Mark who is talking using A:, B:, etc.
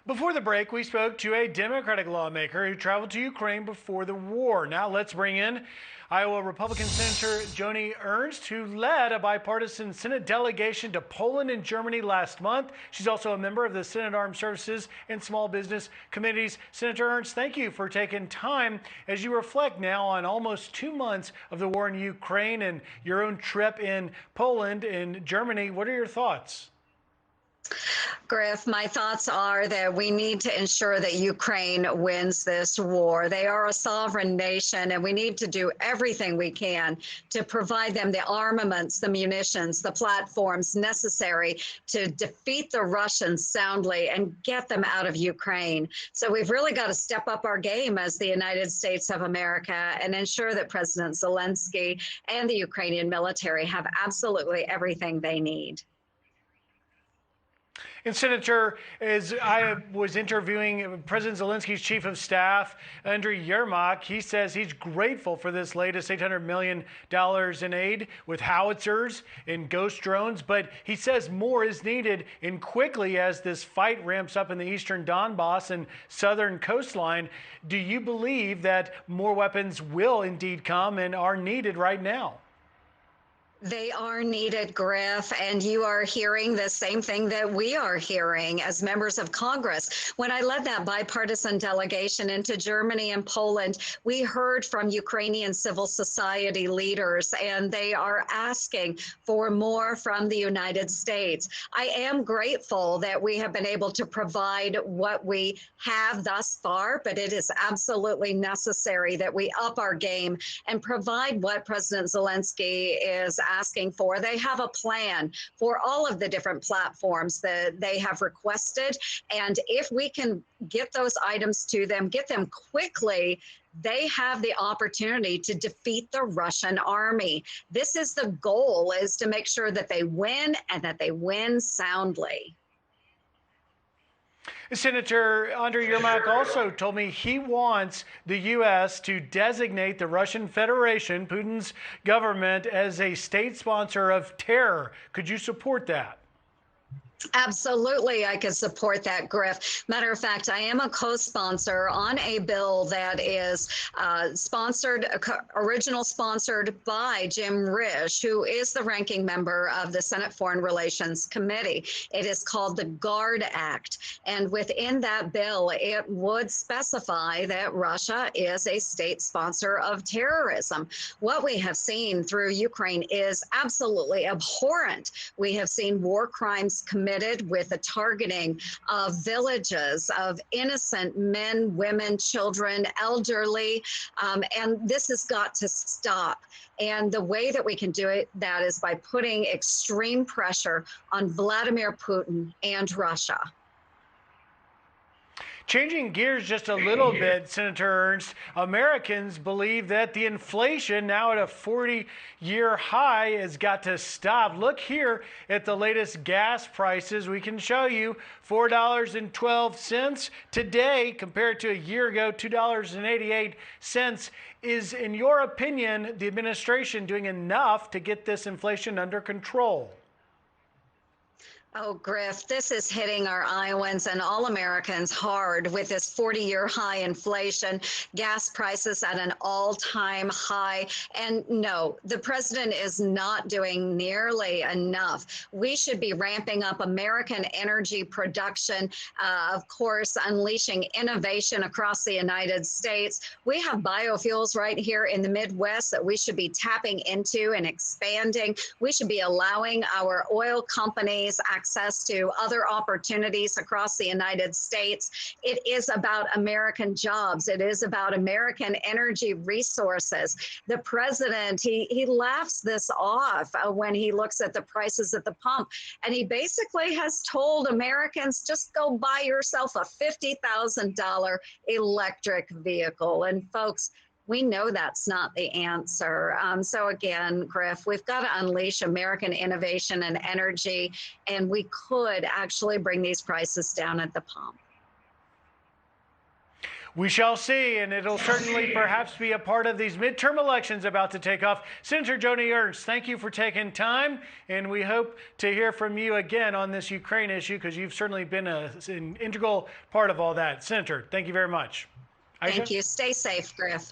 A: Before the break, we spoke to a Democratic lawmaker who traveled to Ukraine before the war. Now let's bring in Iowa Republican Senator Joni Ernst, who led a bipartisan Senate delegation to Poland and Germany last month. She's also a member of the Senate Armed Services and Small Business Committees. Senator Ernst, thank you for taking time as you reflect now on almost 2 months of the war in Ukraine and your own trip in Poland and Germany. What are your thoughts?
B: Griff, my thoughts are that we need to ensure that Ukraine wins this war. They are a sovereign nation, and we need to do everything we can to provide them the armaments, the munitions, the platforms necessary to defeat the Russians soundly and get them out of Ukraine. So we've really got to step up our game as the United States of America and ensure that President Zelensky and the Ukrainian military have absolutely everything they need.
A: And Senator, as I was interviewing President Zelensky's chief of staff, Andriy Yermak, he says he's grateful for this latest $800 million in aid with howitzers and ghost drones, but he says more is needed and quickly as this fight ramps up in the eastern Donbass and southern coastline. Do you believe that more weapons will indeed come and are needed right now?
B: They are needed, Griff, and you are hearing the same thing that we are hearing as members of Congress. When I led that bipartisan delegation into Germany and Poland, we heard from Ukrainian civil society leaders, and they are asking for more from the United States. I am grateful that we have been able to provide what we have thus far, but it is absolutely necessary that we up our game and provide what President Zelensky is asking for. They have a plan for all of the different platforms that they have requested. And if we can get those items to them, get them quickly, they have the opportunity to defeat the Russian army. This is the goal, is to make sure that they win and that they win soundly.
A: Senator Andriy Yermak also told me he wants the U.S. to designate the Russian Federation, Putin's government, as a state sponsor of terror. Could you support that?
B: Absolutely, I could support that, Griff. Matter of fact, I am a co-sponsor on a bill that is original sponsored by Jim Risch, who is the ranking member of the Senate Foreign Relations Committee. It is called the GUARD Act. And within that bill, it would specify that Russia is a state sponsor of terrorism. What we have seen through Ukraine is absolutely abhorrent. We have seen war crimes committed with the targeting of villages, of innocent men, women, children, elderly, and this has got to stop. And the way that we can do that is by putting extreme pressure on Vladimir Putin and Russia.
A: Changing gears just a little bit, Senator Ernst, Americans believe that the inflation, now at a 40-year high, has got to stop. Look here at the latest gas prices. We can show you $4.12 today compared to a year ago, $2.88. Is, in your opinion, the administration doing enough to get this inflation under control?
B: Oh, Griff, this is hitting our Iowans and all Americans hard with this 40-year high inflation, gas prices at an all-time high. And no, the president is not doing nearly enough. We should be ramping up American energy production, of course, unleashing innovation across the United States. We have biofuels right here in the Midwest that we should be tapping into and expanding. We should be allowing our oil companies access to other opportunities across the United States. It is about American jobs. It is about American energy resources. The president, he laughs this off when he looks at the prices at the pump. And he basically has told Americans, just go buy yourself a $50,000 electric vehicle. And folks, we know that's not the answer. So again, Griff, we've got to unleash American innovation and energy, and we could actually bring these prices down at the pump.
A: We shall see, and it'll certainly perhaps be a part of these midterm elections about to take off. Senator Joni Ernst, thank you for taking time, and we hope to hear from you again on this Ukraine issue because you've certainly been an integral part of all that. Senator, thank you very much.
B: Thank you. Stay safe, Griff.